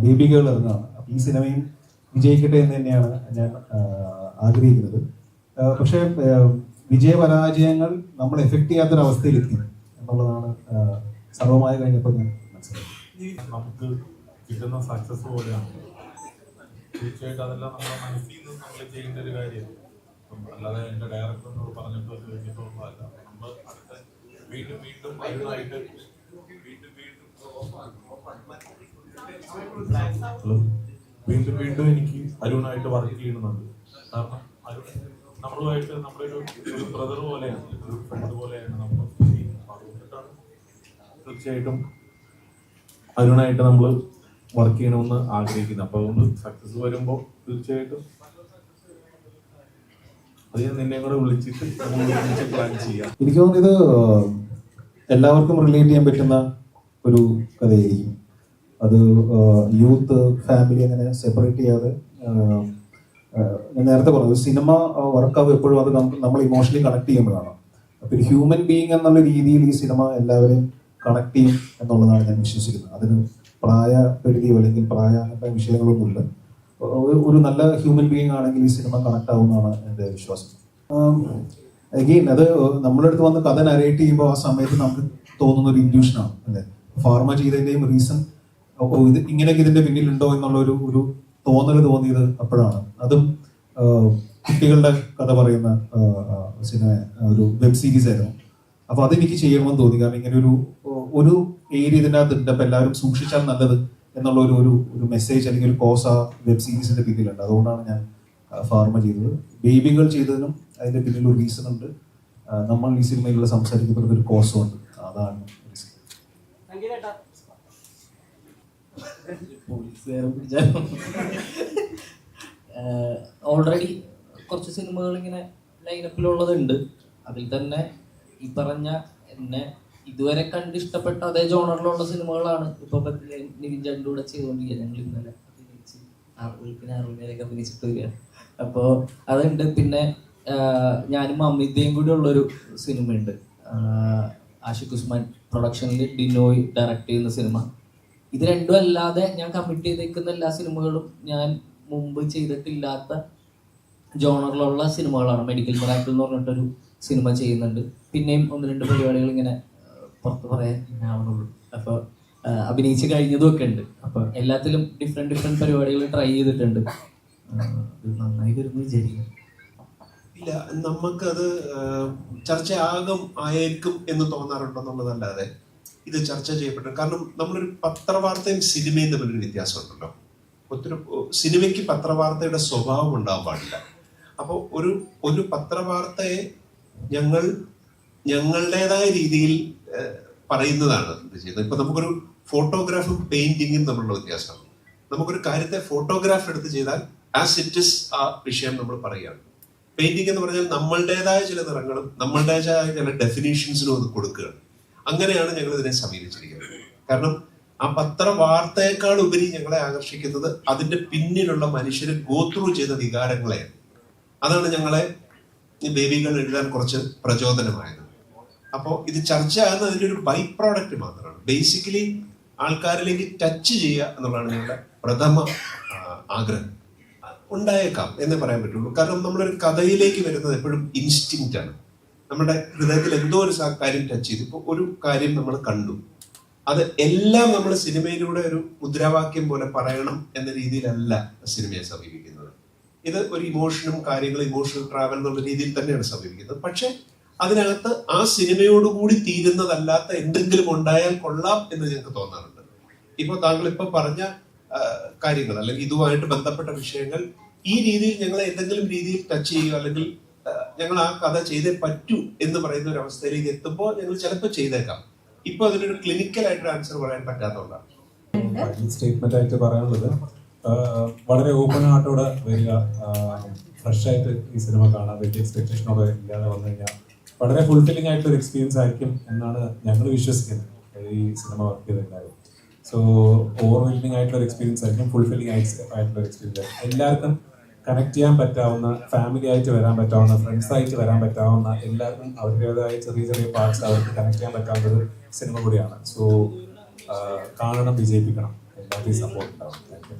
ബേബി ഗേൾ ഇറങ്ങുകയാണ്. അപ്പം ഈ സിനിമയും വിജയിക്കട്ടെ എന്ന് തന്നെയാണ് ഞാൻ ആഗ്രഹിക്കുന്നത്. പക്ഷേ വിജയപരാജയങ്ങൾ നമ്മൾ എഫക്ട് ചെയ്യാത്തൊരവസ്ഥയിലെത്തി എന്നുള്ളതാണ് സർവമായ കഴിഞ്ഞപ്പോൾ ഞാൻ മനസ്സിലാക്കി. നമുക്ക് കിട്ടുന്ന സക്സസ് പോലെയാണ്. തീർച്ചയായിട്ടും അതെല്ലാം നമ്മുടെ മനസ്സിൽ നിന്ന് നമ്മൾ ചെയ്യേണ്ട ഒരു കാര്യമാണ്. അല്ലാതെ എൻ്റെ ഡയറക്ടറിനോട് പറഞ്ഞിട്ടോ ചോദിച്ചിട്ടൊന്നുമല്ല. നമ്മൾ അടുത്ത വീണ്ടും വീണ്ടും അതിനായിട്ട് വീണ്ടും വീണ്ടും എനിക്ക് അരുണായിട്ട് വർക്ക് ചെയ്യണമെന്നുണ്ട്. കാരണം അരുൺ നമ്മളുമായിട്ട് നമ്മുടെ ഒരു ബ്രദർ പോലെയാണ്, ഒരു ഫ്രണ്ട് പോലെയാണ് നമ്മൾ ചെയ്യുന്നത്. അതുകൊണ്ടിട്ടാണ് തീർച്ചയായിട്ടും അരുണായിട്ട് നമ്മൾ വർക്ക് ചെയ്യണമെന്ന് ആഗ്രഹിക്കുന്നത്. അപ്പൊ അതുകൊണ്ട് സക്സസ് വരുമ്പോൾ തീർച്ചയായിട്ടും അത് ഞാൻ നിന്നെ കൂടെ വിളിച്ചിട്ട് പ്ലാൻ ചെയ്യാം. എനിക്ക് തോന്നുന്നു ഇത് എല്ലാവർക്കും റിലേറ്റ് ചെയ്യാൻ പറ്റുന്ന ഒരു കഥയായിരിക്കും. അത് യൂത്ത് ഫാമിലി അങ്ങനെ സെപ്പറേറ്റ് ചെയ്യാതെ, ഞാൻ നേരത്തെ പറഞ്ഞു സിനിമ വർക്കാവും എപ്പോഴും അത് നമ്മൾ ഇമോഷണലി കണക്ട് ചെയ്യുമ്പോഴാണ്. അപ്പോൾ ഒരു ഹ്യൂമൻ ബീയിങ് എന്നുള്ള രീതിയിൽ ഈ സിനിമ എല്ലാവരെയും കണക്ട് ചെയ്യും എന്നുള്ളതാണ് ഞാൻ വിശ്വസിക്കുന്നത്. അതിന് പ്രായപരിധിയോ അല്ലെങ്കിൽ പ്രായ വിഷയങ്ങളൊന്നുമില്ല. ഒരു നല്ല ഹ്യൂമൻ ബീയിങ് ആണെങ്കിൽ ഈ സിനിമ കണക്ട് ആവുമെന്നാണ് എൻ്റെ വിശ്വാസം. അഗെയിൻ അത് നമ്മുടെ അടുത്ത് വന്ന് കഥ നരേറ്റ് ചെയ്യുമ്പോൾ ആ സമയത്ത് നമുക്ക് തോന്നുന്ന ഒരു ഇൻഡ്യൂഷനാണ് അല്ലേ. ഫാർമ ചെയ്തതിൻ്റെയും റീസൺ ഇത് ഇങ്ങനെയൊക്കെ ഇതിന്റെ പിന്നിലുണ്ടോ എന്നുള്ള ഒരു തോന്നൽ തോന്നിയത് അപ്പോഴാണ്. അതും കുട്ടികളുടെ കഥ പറയുന്ന സിനിമ, ഒരു വെബ് സീരീസ് ആയിരുന്നു. അപ്പൊ അതെനിക്ക് ചെയ്യണമെന്ന് തോന്നി. കാരണം ഇങ്ങനെ ഒരു ഏരിയ ഇതിനകത്ത് ഉണ്ട്, അപ്പൊ എല്ലാവരും സൂക്ഷിച്ചാൽ നല്ലത് എന്നുള്ള ഒരു മെസ്സേജ് അല്ലെങ്കിൽ ഒരു കോസ് ആ വെബ് സീരീസിന്റെ പിന്നിലുണ്ട്. അതുകൊണ്ടാണ് ഞാൻ ഫാർമ ചെയ്തത്. ബേബി ഗേൾ ചെയ്തതിനും അതിന്റെ പിന്നിൽ ഒരു റീസൺ ഉണ്ട്. നമ്മൾ ഈ സിനിമയിലുള്ള സംസാരിക്കുന്നത് ഒരു കോസും ഉണ്ട്. അതാണ് reason. പോലീസുകാരെ പിടിച്ചാലോ? ഓൾറെഡി കുറച്ച് സിനിമകൾ ഇങ്ങനെ ലൈനപ്പിലുള്ളതുണ്ട്. അതിൽ തന്നെ ഈ പറഞ്ഞ എന്നെ ഇതുവരെ കണ്ട് ഇഷ്ടപ്പെട്ട അതേ ജോണറിലുള്ള സിനിമകളാണ് ഇപ്പൊ നിവിൻ ചാണ്ടിയുടെ കൂടെ ചെയ്തുകൊണ്ടിരിക്കുക. ഞങ്ങൾ ഇന്നലെ അഭിനയിച്ച് ആറുമേലൊക്കെ അഭിനയിച്ചിട്ട് വരികയാണ്. അപ്പോൾ അതുണ്ട്. പിന്നെ ഞാനും അമിതയും കൂടി ഉള്ളൊരു സിനിമയുണ്ട്, ആഷിഖ് ഉസ്മാൻ പ്രൊഡക്ഷനിൽ ഡിനോയ് ഡയറക്റ്റ് ചെയ്യുന്ന സിനിമ. ഇത് രണ്ടും അല്ലാതെ ഞാൻ കമ്മിറ്റ് ചെയ്തേക്കുന്ന എല്ലാ സിനിമകളും ഞാൻ മുമ്പ് ചെയ്തിട്ടില്ലാത്ത ജോണറിലുള്ള സിനിമകളാണ്. മെഡിക്കൽ മിറാക്കിൾ എന്ന് പറഞ്ഞിട്ടൊരു സിനിമ ചെയ്യുന്നുണ്ട്. പിന്നെയും 1-2 പരിപാടികൾ ഇങ്ങനെ പുറത്ത് പറയാൻ ആവുന്നുള്ളൂ. അപ്പോൾ അഭിനയിച്ച് കഴിഞ്ഞതും ഒക്കെ ഉണ്ട്. അപ്പോൾ എല്ലാത്തിലും ഡിഫറെൻറ്റ് പരിപാടികൾ ട്രൈ ചെയ്തിട്ടുണ്ട്. നന്നായി വരുന്നു വിചാരിക്കുന്നു. ഇല്ല, നമുക്കത് ആയേക്കും എന്ന് തോന്നാറുണ്ടോ എന്നുള്ളതല്ലാതെ ഇത് ചർച്ച ചെയ്യപ്പെട്ടു. കാരണം നമ്മളൊരു പത്രവാർത്തയും സിനിമയും തമ്മിലൊരു വ്യത്യാസമുണ്ടല്ലോ. ഒത്തിരി സിനിമയ്ക്ക് പത്രവാർത്തയുടെ സ്വഭാവം ഉണ്ടാവാൻ പാടില്ല. അപ്പോൾ ഒരു പത്രവാർത്തയെ ഞങ്ങളുടേതായ രീതിയിൽ പറയുന്നതാണ് ഇത് ചെയ്യുന്നത്. ഇപ്പൊ നമുക്കൊരു ഫോട്ടോഗ്രാഫും പെയിന്റിങ്ങും തമ്മിലുള്ള വ്യത്യാസമാണ്. നമുക്കൊരു കാര്യത്തെ ഫോട്ടോഗ്രാഫ് എടുത്ത് ചെയ്താൽ ആസ് ഇറ്റ് ഇസ് ആ വിഷയം നമ്മൾ പറയുകയാണ്. പെയിന്റിംഗ് എന്ന് പറഞ്ഞാൽ നമ്മളുടേതായ ചില നിറങ്ങളും നമ്മളുടേതായ ചില ഡെഫിനേഷൻസിനും അത് കൊടുക്കുകയാണ്. അങ്ങനെയാണ് ഞങ്ങൾ ഇതിനെ സമീപിച്ചിരിക്കുന്നത്. കാരണം ആ പത്രവാർത്തയേക്കാൾ ഉപരി ഞങ്ങളെ ആകർഷിക്കുന്നത് അതിന്റെ പിന്നിലുള്ള മനുഷ്യര് ഗോത്രൂ ചെയ്ത വികാരങ്ങളെയാണ്. അതാണ് ഞങ്ങളെ ബേബികൾ എഴുതാൻ കുറച്ച് പ്രചോദനമായത്. അപ്പോൾ ഇത് ചർച്ച ആകുന്നത് അതിന്റെ ഒരു ബൈ പ്രോഡക്റ്റ് മാത്രമാണ്. ബേസിക്കലി ആൾക്കാരിലേക്ക് ടച്ച് ചെയ്യുക എന്നുള്ളതാണ് ഞങ്ങളുടെ പ്രഥമ ആഗ്രഹം. ഉണ്ടായേക്കാം എന്നേ പറയാൻ പറ്റുള്ളൂ. കാരണം നമ്മളൊരു കഥയിലേക്ക് വരുന്നത് എപ്പോഴും ഇൻസ്റ്റിങ്ക്റ്റ് ആണ്. നമ്മുടെ ഹൃദയത്തിൽ എന്തോ ഒരു കാര്യം ടച്ച് ചെയ്തു. ഇപ്പോൾ ഒരു കാര്യം നമ്മൾ കണ്ടു, അത് എല്ലാം നമ്മൾ സിനിമയിലൂടെ ഒരു മുദ്രാവാക്യം പോലെ പറയണം എന്ന രീതിയിലല്ല സിനിമയെ സമീപിക്കുന്നത്. ഇത് ഒരു ഇമോഷനും കാര്യങ്ങളും ഇമോഷണൽ ട്രാവൽ എന്നുള്ള രീതിയിൽ തന്നെയാണ് സമീപിക്കുന്നത്. പക്ഷെ അതിനകത്ത് ആ സിനിമയോടുകൂടി തീരുന്നതല്ലാത്ത എന്തെങ്കിലും ഉണ്ടായാൽ കൊള്ളാം എന്ന് ഞങ്ങൾക്ക് തോന്നാറുണ്ട്. ഇപ്പൊ താങ്കൾ ഇപ്പൊ പറഞ്ഞ കാര്യങ്ങൾ അല്ലെങ്കിൽ ഇതുമായിട്ട് ബന്ധപ്പെട്ട വിഷയങ്ങൾ ഈ രീതിയിൽ ഞങ്ങളെ എന്തെങ്കിലും രീതിയിൽ ടച്ച് ചെയ്യുക, അല്ലെങ്കിൽ ഞങ്ങൾ ആ കഥ ചെയ്തേ പറ്റൂ എന്ന് പറയുന്ന ഒരു അവസ്ഥയിലേക്ക് എത്തുമ്പോൾ ഞങ്ങൾ ചിലപ്പോൾ ചെയ്തേക്കാം. ഇപ്പൊ അതിനൊരു ക്ലിനിക്കൽ ആയിട്ടൊരു ആൻസർ പറയാൻ പറ്റാത്തതുകൊണ്ടാണ്. സ്റ്റേറ്റ്മെന്റ് ആയിട്ട് പറയാനുള്ളത്, വളരെ ഓപ്പൺ ഹാർട്ടോടെ വരിക, ഫ്രഷ് ആയിട്ട് ഈ സിനിമ കാണാൻ വലിയ എക്സ്പെക്ടേഷനോടെ ഇല്ലാതെ വന്നു കഴിഞ്ഞാൽ വളരെ ഫുൾഫില്ലിംഗ് ആയിട്ടുള്ള ഒരു എക്സ്പീരിയൻസ് ആയിരിക്കും എന്നാണ് ഞങ്ങൾ വിശ്വസിക്കുന്നത്. ഈ സിനിമ വർക്ക് ചെയ്തിട്ടുണ്ടായിരുന്നു. സോ ഓവർവെൽമിംഗ് ആയിട്ടുള്ള ഒരു എക്സ്പീരിയൻസ് ആയിരിക്കും, ഫുൾഫില്ലിംഗ് ആയിട്ടുള്ള ഒരു എക്സ്പീരിയൻസ് ആയിരിക്കും. എല്ലാവർക്കും കണക്ട് ചെയ്യാൻ പറ്റാവുന്ന, ഫാമിലി ആയിട്ട് വരാൻ പറ്റാവുന്ന, ഫ്രണ്ട്സ് ആയിട്ട് വരാൻ പറ്റാവുന്ന, എല്ലാവർക്കും അവരുടേതായ ചെറിയ ചെറിയ പാർട്സ് അവർക്ക് കണക്ട് ചെയ്യാൻ പറ്റാവുന്ന ഒരു സിനിമ കൂടിയാണ്. സോ കാണണം, വിജയിപ്പിക്കണം. എല്ലാവരുടെയും സപ്പോർട്ട് ഉണ്ടാവും. Thank you.